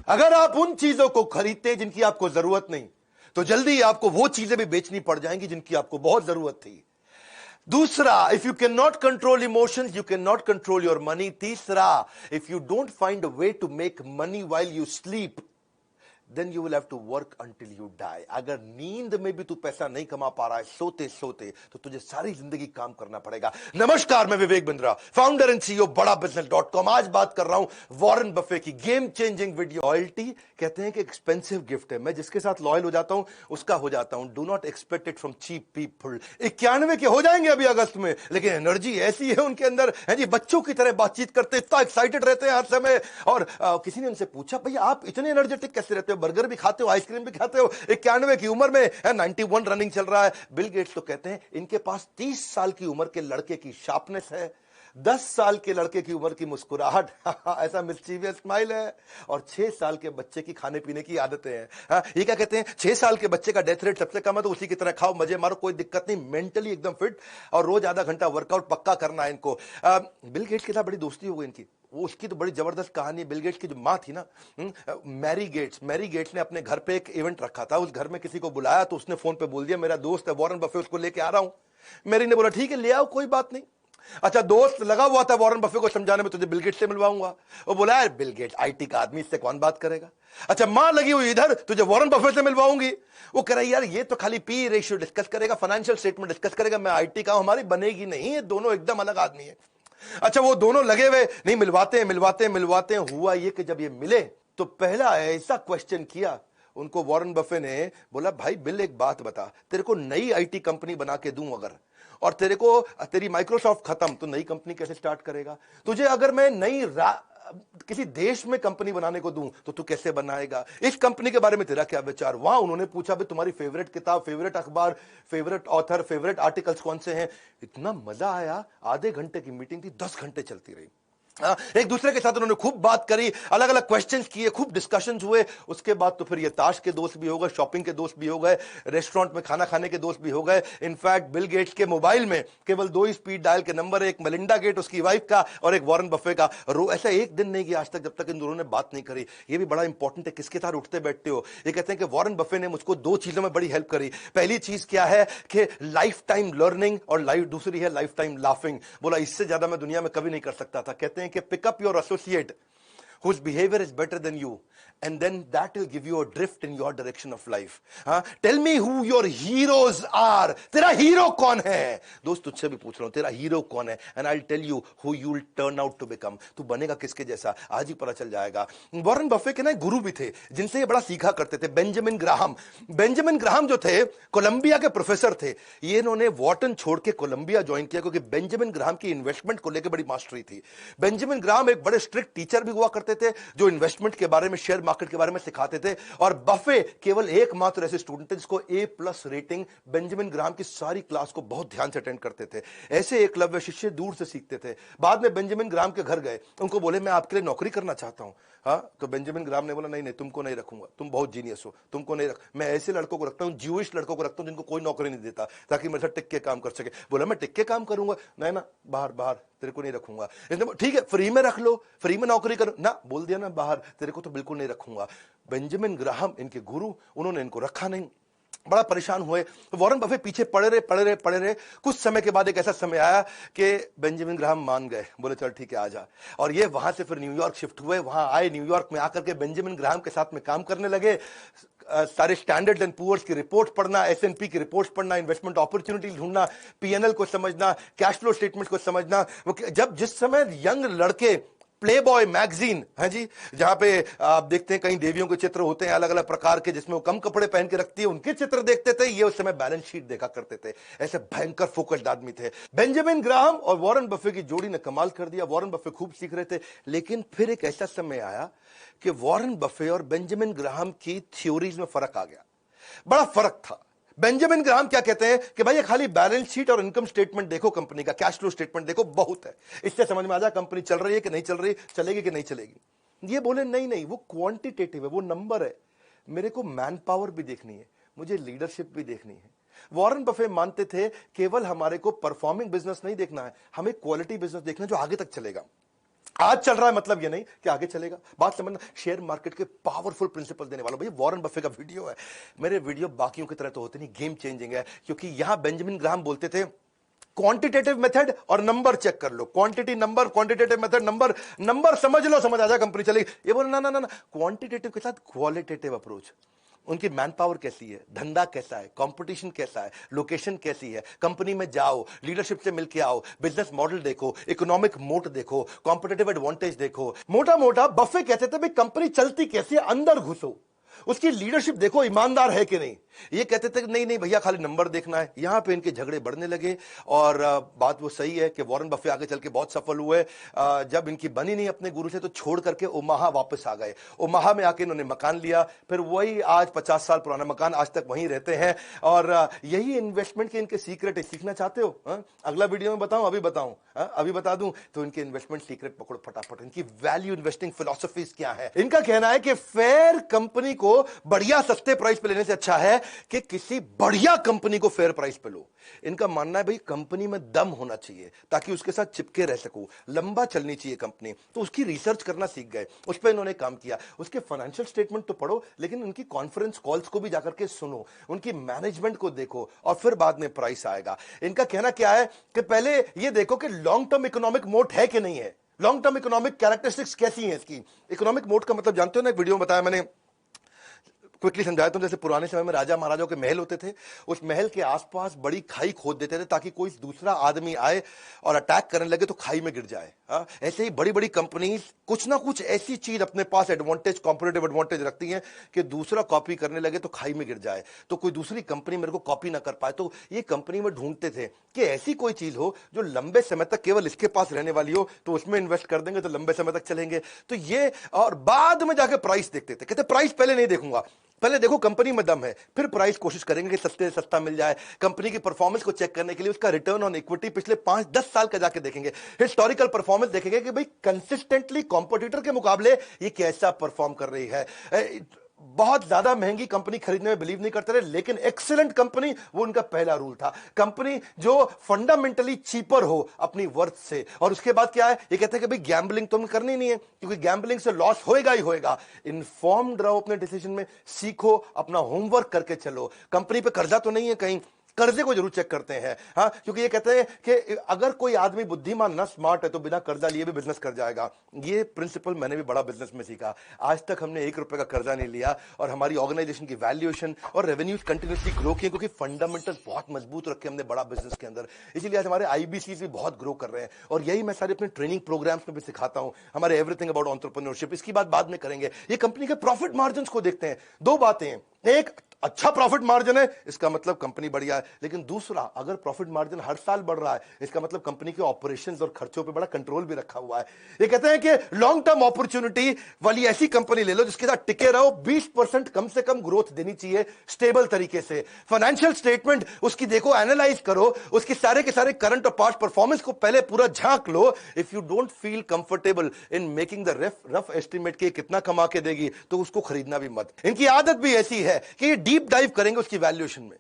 अगर आप उन चीजों को खरीदते जिनकी आपको जरूरत नहीं, तो जल्दी ही आपको वो चीजें भी बेचनी पड़ जाएंगी जिनकी आपको बहुत जरूरत थी। दूसरा, if you can not control emotions, you can not control your money. तीसरा, if you don't find a way to make money while you sleep, then you will have to work until you die। अगर नींद में भी तू पैसा नहीं कमा पा रहा है सोते सोते, तो तुझे सारी जिंदगी काम करना पड़ेगा। नमस्कार, मैं Vivek Bindra, founder and CEO बड़ा बिजनेस.com। आज बात कर रहा हूं वॉरेन बफे की गेम चेंजिंग वीडियो। लॉयल्टी कहते हैं कि एक्सपेंसिव गिफ्ट है। मैं जिसके साथ लॉयल हो जाता हूं उसका हो जाता हूं। Do not expect it from cheap people. 91 के हो जाएंगे अभी अगस्त में, लेकिन एनर्जी ऐसी है उनके अंदर, है जी, बच्चों की तरह बातचीत करते, इतना एक्साइटेड रहते हैं हर समय। और किसी ने उनसे पूछा, भैया आप इतने एनर्जेटिक कैसे रहते हो, बर्गर भी खाते हो, आइसक्रीम भी खाते हो, 91 की उम्र में, 91 रनिंग चल रहा है। बिल गेट्स तो कहते हैं इनके पास 30 साल की उम्र के लड़के की शार्पनेस है, 10 साल के लड़के की उम्र की मुस्कुराहट ऐसा मिस्चीवियस स्माइल है, और 6 साल के बच्चे की खाने पीने की आदतें हैं। ये क्या कहते हैं, 6 साल के बच्चे का डेथ रेट सबसे कम है, तो उसी की तरह खाओ, मजे मारो, कोई दिक्कत नहीं, मेंटली एकदम फिट, और रोज आधा घंटा वर्कआउट पक्का करना है इनको। बिल गेट्स के साथ बड़ी दोस्ती हो गई इनकी। वो उसकी तो बड़ी जबरदस्त कहानी है। बिल गेट्स की जो माँ थी ना, मैरी गेट्स ने अपने घर पे एक इवेंट रखा था। उस घर में किसी को बुलाया, तो उसने फोन पे बोल दिया मेरा दोस्त है वॉरेन बफे, उसको लेके आ रहा हूं। मैरी ने बोला ठीक है ले आओ, कोई बात नहीं। अच्छा, दोस्त लगा हुआ था वॉरेन बफे को समझाने में, तुझे बिल गेट्स से मिलवाऊंगा। वो बोला यार बिल गेट्स आईटी का आदमी, इससे कौन बात करेगा। अच्छा, मां लगी हुई इधर, तुझे वॉरेन बफे से मिलवाऊंगी। वो कह रहा है यार ये तो खाली पी रेशियो डिस्कस करेगा, फाइनेंशियल स्टेटमेंट डिस्कस करेगा, मैं आईटी का हूं, हमारी बनेगी नहीं, ये दोनों एकदम अलग आदमी है। अच्छा, वो दोनों लगे हुए, नहीं मिलवाते हैं। हुआ ये कि जब ये मिले तो पहला ऐसा क्वेश्चन किया उनको वॉरेन बफे ने, बोला भाई बिल एक बात बता, तेरे को नई आईटी कंपनी बना के दूं अगर, और तेरी माइक्रोसॉफ्ट खत्म, तो नई कंपनी कैसे स्टार्ट करेगा। तुझे अगर मैं किसी देश में कंपनी बनाने को दूं तो तू कैसे बनाएगा। इस कंपनी के बारे में तेरा क्या विचार। वहां उन्होंने पूछा भाई तुम्हारी फेवरेट किताब, फेवरेट अखबार, फेवरेट ऑथर, फेवरेट आर्टिकल्स कौन से हैं। इतना मजा आया, आधे घंटे की मीटिंग थी, 10 घंटे चलती रही। एक दूसरे के साथ उन्होंने खूब बात करी, अलग अलग क्वेश्चंस किए, खूब डिस्कशंस हुए। उसके बाद तो फिर ये ताश के दोस्त भी हो गए, शॉपिंग के दोस्त भी हो गए, रेस्टोरेंट में खाना खाने के दोस्त भी हो गए। इनफैक्ट बिल गेट्स के मोबाइल में केवल 2 ही स्पीड डायल के नंबर, एक मेलिंडा गेट उसकी वाइफ का और एक वॉरेन बफे का। ऐसा एक दिन नहीं गया आज तक जब तक इन दोनों ने बात नहीं करी। ये भी बड़ा इंपॉर्टेंट है, किसके साथ उठते बैठते हो। ये कहते हैं कि वॉरेन बफे ने मुझको 2 चीजों में बड़ी हेल्प करी। पहली चीज क्या है कि लाइफ टाइम लर्निंग, और दूसरी है लाइफ टाइम लाफिंग। बोला इससे ज्यादा मैं दुनिया में कभी नहीं कर सकता था। कहते हैं कि pickup your associate whose behavior is better than you, and then that will give you a drift in your direction of life। Tell me who your heroes are। तेरा हीरो कौन है दोस्त, तुझसे भी पूछ रहा हूं, तेरा हीरो कौन है, and I'll tell you who you'll turn out to become। तू बनेगा किसके जैसा आज ही पता चल जाएगा। वॉरेन बफे के ना गुरु भी थे जिनसे ये बड़ा सीखा करते थे, बेंजामिन ग्राहम जो थे कोलंबिया के प्रोफेसर थे। ये इन्होंने वॉर्टन छोड़ के कोलंबिया ज्वाइन किया क्योंकि बेंजामिन ग्राहम की इन्वेस्टमेंट को लेकर बड़ी मास्टरी थी। बेंजामिन ग्राहम एक बड़े स्ट्रिक्ट टीचर भी हुआ करते थे जो इन्वेस्टमेंट के बारे में, शेयर मार्केट के बारे में सिखाते थे। और बफे केवल एकमात्र ऐसे स्टूडेंट थे जिसको A+ रेटिंग। बेंजामिन ग्राहम की सारी क्लास को बहुत ध्यान से अटेंड करते थे। ऐसे एकलव्य शिष्य दूर से सीखते थे। बाद में बेंजामिन ग्राहम के घर गए, उनको बोले मैं आपके लिए नौकरी करना चाहता हूं। तो बेंजामिन ग्राहम ने बोला नहीं तुमको नहीं रखूंगा, तुम बहुत जीनियस हो, तुमको नहीं रख, मैं ऐसे लड़कों को रखता हूं, ज्यूइश लड़कों को रखता हूं जिनको कोई नौकरी नहीं देता, ताकि मेरे साथ टिक के काम कर सके। बोला मैं टिक के काम करूंगा, नहीं ना, बाहर तेरे को नहीं रखूंगा। ठीक है फ्री में रख लो, फ्री में नौकरी करो ना, बोल दिया ना बाहर, तेरे को तो बिल्कुल नहीं रखूंगा। बेंजामिन ग्राहम इनके गुरु, उन्होंने इनको रखा नहीं। बड़ा परेशान हुए। वॉरेन बफे पीछे पड़े रहे। कुछ समय के बाद एक ऐसा समय आया कि बेंजामिन ग्राहम मान गए, बोले चल ठीक है आजा। और ये वहां से फिर न्यूयॉर्क शिफ्ट हुए। वहां आए, न्यूयॉर्क में आकर के बेंजामिन ग्राहम के साथ में काम करने लगे। सारे स्टैंडर्ड एंड पुअर्स की रिपोर्ट पढ़ना, S&P की रिपोर्ट पढ़ना, इन्वेस्टमेंट अपॉर्चुनिटी ढूंढना, P&L को समझना, कैश फ्लो स्टेटमेंट को समझना। जब जिस समय यंग लड़के प्ले बॉय मैगजीन है जी, जहां पे आप देखते हैं कहीं देवियों के चित्र होते हैं अलग अलग प्रकार के, जिसमें वो कम कपड़े पहन के रखती है, उनके चित्र देखते थे। ये उस समय बैलेंस शीट देखा करते थे। ऐसे भयंकर फोकस्ड आदमी थे। बेंजामिन ग्राहम और वॉरेन बफे की जोड़ी ने कमाल कर दिया। वॉरेन बफे खूब सीख रहे थे, लेकिन फिर एक ऐसा समय आया कि वॉरेन बफे और बेंजामिन ग्राहम की थ्योरीज में फर्क आ गया। बड़ा फर्क था। बेंजामिन ग्राहम क्या कहते हैं कि भाई ये खाली बैलेंस शीट और इनकम स्टेटमेंट देखो, कंपनी का कैश फ्लो स्टेटमेंट देखो, बहुत है, इससे समझ में आ जाए कंपनी चल रही है कि नहीं चल रही, चलेगी कि नहीं चलेगी। ये बोले नहीं वो क्वांटिटेटिव है, वो नंबर है, मेरे को मैन पावर भी देखनी है, मुझे लीडरशिप भी देखनी है। वॉरेन बफे मानते थे केवल हमारे को परफॉर्मिंग बिजनेस नहीं देखना है, हमें क्वालिटी बिजनेस देखना है जो आगे तक चलेगा। आज चल रहा है मतलब ये नहीं कि आगे चलेगा। बात समझना, शेयर मार्केट के पावरफुल प्रिंसिपल देने वाला भैया वॉरेन बफे का वीडियो है। मेरे वीडियो बाकियों की तरह तो होते नहीं, गेम चेंजिंग है, क्योंकि यहां बेंजामिन ग्राहम बोलते थे क्वांटिटेटिव मेथड और नंबर चेक कर लो, quantity number, quantitative method number, number समझ लो, समझ आ जाए कंपनी चलेगी। ये बोले ना ना ना ना, क्वांटिटेटिव के साथ क्वालिटेटिव अप्रोच। उनकी मैन पावर कैसी है, धंधा कैसा है, कंपटीशन कैसा है, लोकेशन कैसी है, कंपनी में जाओ, लीडरशिप से मिलके आओ, बिजनेस मॉडल देखो, इकोनॉमिक मोट देखो, कॉम्पिटिटिव एडवांटेज देखो। मोटा मोटा बफे कहते थे भाई कंपनी चलती कैसे, अंदर घुसो, उसकी लीडरशिप देखो ईमानदार है कि नहीं। ये कहते थे कि नहीं नहीं भैया खाली नंबर देखना है। यहां पे इनके झगड़े बढ़ने लगे और बात वो सही है कि वॉरेन बफे आगे चल के बहुत सफल हुए। जब इनकी बनी नहीं अपने गुरु से तो छोड़ करके ओमाहा वापस आ गए। ओमाहा में आके इन्होंने मकान लिया, फिर वही आज 50 साल पुराना मकान, आज तक वहीं रहते हैं। और यही इन्वेस्टमेंट के इनके सीक्रेट है। सीखना चाहते हो अगला वीडियो में बताऊं, अभी बताऊं, अभी बता दूं तो इनके इन्वेस्टमेंट सीक्रेट पकड़ो फटाफट। इनकी वैल्यू इन्वेस्टिंग फिलॉसफीज क्या है। इनका कहना है कि फेयर कंपनी को बढ़िया सस्ते प्राइस पे लेने से अच्छा है कि किसी बढ़िया कंपनी को फेयर प्राइस पे लो। इनका मानना है भाई कंपनी में दम होना चाहिए ताकि उसके साथ चिपके रह सको, लंबा चलनी चाहिए कंपनी। तो उसकी रिसर्च करना सीख गए, उस पर इन्होंने काम किया। उसके फाइनेंशियल स्टेटमेंट तो पढ़ो, लेकिन उनकी कॉन्फ्रेंस कॉल्स को भी जाकर के सुनो, उनकी मैनेजमेंट को देखो और फिर बाद में प्राइस आएगा। इनका कहना क्या है कि पहले ये देखो कि लॉन्ग टर्म इकोनॉमिक मोट है कि नहीं है, लॉन्ग टर्म इकोनॉमिक कैरेक्टरिस्टिक्स कैसी हैं इसकी। इकोनॉमिक मोट का मतलब जानते हो ना, एक वीडियो में बताया मैंने, क्विकली समझाया तुम। जैसे पुराने समय में राजा महाराजाओं के महल होते थे, उस महल के आसपास बड़ी खाई खोद देते थे ताकि कोई दूसरा आदमी आए और अटैक करने लगे तो खाई में गिर जाए। ऐसे ही बड़ी बड़ी कंपनीज कुछ ना कुछ ऐसी चीज अपने पास एडवांटेज, कॉम्पिटिटिव एडवांटेज रखती हैं कि दूसरा कॉपी करने लगे तो खाई में गिर जाए, तो कोई दूसरी कंपनी मेरे को कॉपी ना कर पाए। तो ये कंपनी में ढूंढते थे कि ऐसी कोई चीज हो जो लंबे समय तक केवल इसके पास रहने वाली हो, तो उसमें इन्वेस्ट कर देंगे तो लंबे समय तक चलेंगे। तो ये, और बाद में जाके प्राइस देखते थे। कहते प्राइस पहले नहीं देखूंगा, पहले देखो कंपनी में दम है, फिर प्राइस कोशिश करेंगे कि सस्ते से सस्ता मिल जाए। कंपनी की परफॉर्मेंस को चेक करने के लिए उसका रिटर्न ऑन इक्विटी पिछले 5-10 साल का जाके देखेंगे, हिस्टोरिकल परफॉर्मेंस देखेंगे कि भाई कंसिस्टेंटली कॉम्पिटिटर के मुकाबले ये कैसा परफॉर्म कर रही है। बहुत ज्यादा महंगी कंपनी खरीदने में बिलीव नहीं करते रहे, लेकिन एक्सीलेंट कंपनी वो उनका पहला रूल था। कंपनी जो फंडामेंटली चीपर हो अपनी वर्थ से। और उसके बाद क्या है, ये कहते हैं कि भाई गैम्बलिंग तो हमें करनी नहीं है, क्योंकि गैम्बलिंग से लॉस होएगा ही होएगा। इन्फॉर्म्ड रहो अपने डिसीजन में, सीखो, अपना होमवर्क करके चलो। कंपनी पे कर्जा तो नहीं है कहीं, कर्जे को जरूर चेक करते हैं, हाँ, क्योंकि ये कहते हैं कि अगर कोई आदमी बुद्धिमान ना, स्मार्ट है, तो बिना कर्जा लिए भी बिजनेस कर जाएगा। ये प्रिंसिपल मैंने भी बड़ा बिजनेस में सीखा। आज तक हमने 1 रुपए का कर्जा नहीं लिया और हमारी ऑर्गेनाइजेशन की वैल्यूएशन और रेवेन्यूज कंटिन्यूसली ग्रो किए, क्योंकि फंडामेंटल बहुत मजबूत रखे हमने बड़ा बिजनेस के अंदर। इसीलिए आज हमारे आईबीसी भी बहुत ग्रो कर रहे हैं और यही मैं सारे अपने ट्रेनिंग प्रोग्राम्स में भी सिखाता हूं, हमारे एवरीथिंग अबाउट एंटरप्रेन्योरशिप। इसकी बात बाद में करेंगे। ये कंपनी के प्रॉफिट मार्जिन को देखते हैं। 2 बातें हैं, एक अच्छा प्रॉफिट मार्जिन है, इसका मतलब कंपनी बढ़िया है। लेकिन दूसरा, अगर प्रॉफिट मार्जिन हर साल बढ़ रहा है, इसका मतलब कंपनी के ऑपरेशंस और खर्चों पे बड़ा कंट्रोल भी रखा हुआ है। ये कहते हैं कि लॉन्ग टर्म अपॉर्चुनिटी वाली ऐसी कंपनी ले लो जिसके साथ टिके रहो, 20% कम से कम ग्रोथ देनी चाहिए स्टेबल तरीके से। फाइनेंशियल स्टेटमेंट उसकी देखो, एनालाइज करो, उसके सारे के सारे करंट और पास्ट परफॉर्मेंस को पहले पूरा झांक लो। If you don't feel comfortable in making the rough estimate के कितना कमा के देगी, तो उसको खरीदना भी मत। इनकी आदत भी ऐसी है कि डीप डाइव करेंगे उसकी वैल्यूएशन में।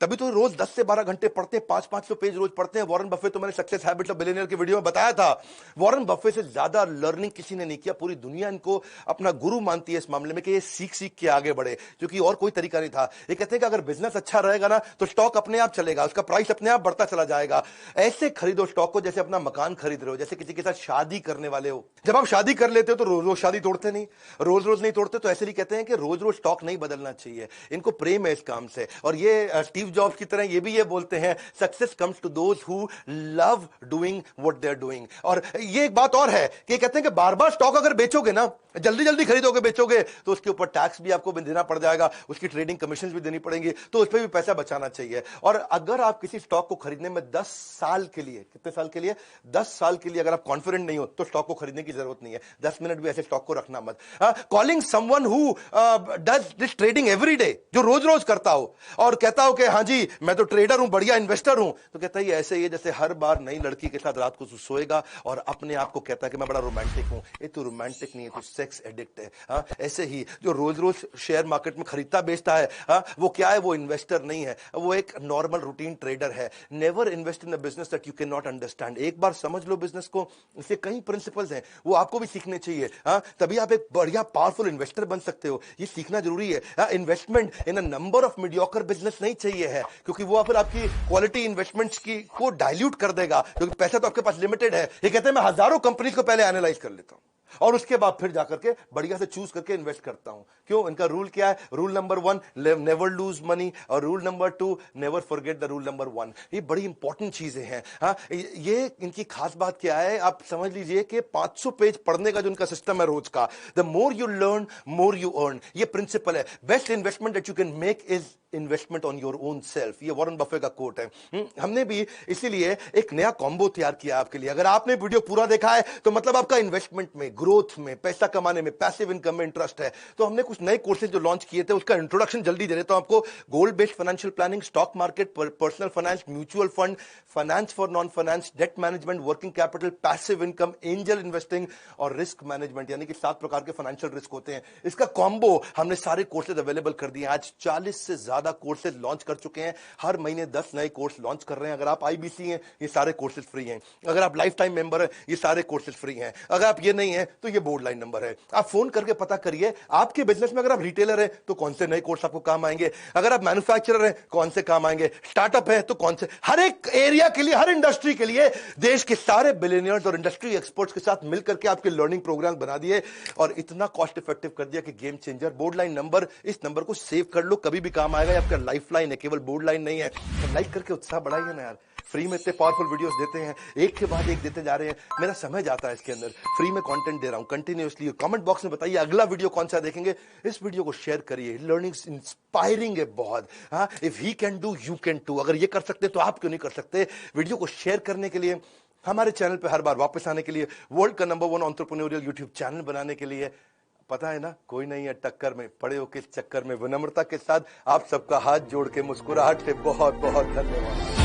तभी तो रोज 10 से 12 घंटे पढ़ते हैं, 500-500 पेज रोज पढ़ते हैं। वॉरेन बफे तो मैंने सक्सेस हैबिट्स ऑफ बिलियनियर की वीडियो में बताया था, वॉरेन बफे से ज्यादा लर्निंग किसी ने नहीं किया। पूरी दुनिया इनको अपना गुरु मानती है इस मामले में कि ये सीख सीख के आगे बढ़े, क्योंकि और कोई तरीका नहीं था। ये कहते हैं कि अगर बिजनेस अच्छा रहेगा ना तो स्टॉक अपने आप चलेगा, उसका प्राइस अपने आप बढ़ता चला जाएगा। ऐसे खरीदो स्टॉक को जैसे अपना मकान खरीद रहे हो, जैसे किसी के साथ शादी करने वाले हो। जब आप शादी कर लेते हो तो रोज रोज शादी तोड़ते नहीं, रोज रोज नहीं तोड़ते। तो ऐसे ही कहते हैं कि रोज रोज स्टॉक नहीं बदलना चाहिए। इनको प्रेम है इस काम से। और ये स्टीव जॉब्स की तरह ये भी ये बोलते हैं, success comes to those who love doing what they are doing. और ये एक बात और है कि कहते हैं कि बार बार स्टॉक अगर बेचोगे ना, जल्दी जल्दी खरीदोगे बेचोगे, तो उसके ऊपर टैक्स भी आपको देना पड़ जाएगा, उसकी ट्रेडिंग कमीशन भी देनी पड़ेंगी, तो उस पर भी पैसा बचाना चाहिए। और अगर आप किसी स्टॉक को खरीदने में 10 साल के लिए, कितने साल के लिए, 10 साल के लिए अगर आप कॉन्फिडेंट नहीं हो तो स्टॉक को खरीदने की जरूरत नहीं है। 10 मिनट भी ऐसे स्टॉक को रखना मत। Calling someone who does this trading every day, जो रोज रोज करता हो और कहता हो हो कि हाँ जी मैं तो ट्रेडर हूं, बढ़िया इन्वेस्टर हूं, तो कहता है ऐसे ही है जैसे हर बार नई लड़की के साथ रात को सोएगा और अपने आप को कहता है कि मैं बड़ा रोमांटिक हूं। ये तो रोमांटिक नहीं है, तो सेक्स एडिक्ट है। हाँ, ऐसे ही जो रोज रोज शेयर मार्केट में खरीदता बेचता है, हाँ, वो क्या है, वो इन्वेस्टर नहीं है, वो एक नॉर्मल रूटीन ट्रेडर है। Never invest in a business that you can not understand. एक बार समझ लो बिजनेस को, इसके कई प्रिंसिपल्स हैं, वो आपको भी सीखने चाहिए। हाँ, तभी आप एक बढ़िया पावरफुल इन्वेस्टर बन सकते हो, ये सीखना जरूरी है। हाँ, investment in a number of mediocre business नहीं चाहिए है, क्योंकि वो फिर आपकी क्वालिटी इन्वेस्टमेंट्स की को डाइल्यूट कर देगा, क्योंकि पैसा तो आपके पास लिमिटेड है। ये कहते हैं मैं हजारों कंपनीज को पहले एनालाइज कर लेता हूं और उसके बाद फिर जाकर के बढ़िया से चूज करके इन्वेस्ट करता हूं। क्यों? इनका रूल क्या है? Rule number 1, never lose money, और rule number 2, never forget the rule number 1। ये बड़ी इंपॉर्टेंट चीजें हैं। हाँ, ये इनकी खास बात क्या है, आप समझ लीजिए कि 500 पेज पढ़ने का जो इनका सिस्टम है रोज का, the more you learn more you earn, ये प्रिंसिपल है। Best investment that you can make is investment on your own self, ये वॉरेन बफे का कोट है। हमने भी इसीलिए एक नया कॉम्बो तैयार किया आपके लिए। अगर आपने वीडियो पूरा देखा है तो मतलब आपका इन्वेस्टमेंट में, ग्रोथ में, पैसा कमाने में, पैसिव इनकम में इंटरेस्ट है। तो हमने कुछ नए कोर्सेज जो लॉन्च किए थे उसका इंट्रोडक्शन जल्दी दे देता हूं आपको। गोल based financial planning, stock market, personal finance, mutual fund, finance for non finance, debt management, working capital, passive income, angel investing और रिस्क मैनेजमेंट, यानी कि 7 प्रकार के फाइनेंशियल रिस्क होते हैं। इसका कॉम्बो हमने सारे कोर्सेज अवेलेबल कर दिए। आज 40 से ज्यादा कोर्सेज लॉन्च कर चुके हैं, हर महीने 10 नए कोर्स लॉन्च कर रहे हैं। अगर आप आईबीसी हैं, ये सारे कोर्सेज फ्री हैं। अगर आप लाइफ टाइम मेंबर हैं, ये सारे कोर्सेज फ्री हैं। अगर आप ये नहीं हैं तो ये बोर्ड लाइन नंबर है, आप फोन करके पता करिए आपके बिजनेस में। अगर आप रिटेलर हैं तो कौन से नए कोर्स आपको काम आएंगे, अगर आप मैन्युफैक्चरर हैं कौन से काम आएंगे, स्टार्टअप है तो कौन से। हर एक एरिया के लिए, हर इंडस्ट्री के लिए देश के सारे बिलियनियर्स और इंडस्ट्री एक्सपर्ट्स के साथ मिलकर के आपके लर्निंग प्रोग्राम बना दिए और इतना कॉस्ट इफेक्टिव कर दिया कि game changer. Board line number, इस नंबर को सेव कर लो, कभी भी काम आएगा। आपका लाइफ लाइन है, केवल बोर्ड लाइन नहीं है। तो लाइक करके उत्साह बढ़ाइए ना यार। फ्री में इतने पावरफुल वीडियोस देते हैं, एक के बाद एक देते जा रहे हैं। मेरा समय जाता है इसके अंदर, फ्री में कंटेंट दे रहा हूं कंटिन्यूअसली। कमेंट बॉक्स में बताइए अगला वीडियो कौन सा देखेंगे। इस वीडियो को शेयर करिए, लर्निंग इंस्पायरिंग है बहुत। हाँ, if he can do you can too. अगर ये कर सकते तो आप क्यों नहीं कर सकते। वीडियो को शेयर करने के लिए, हमारे चैनल पर हर बार वापस आने के लिए, वर्ल्ड का नंबर 1 एंटरप्रेन्योरियल यूट्यूब चैनल बनाने के लिए, पता है ना, कोई नहीं है टक्कर में, पड़े हो किस चक्कर में। विनम्रता के साथ आप सबका हाथ जोड़ के मुस्कुराहट से बहुत बहुत धन्यवाद।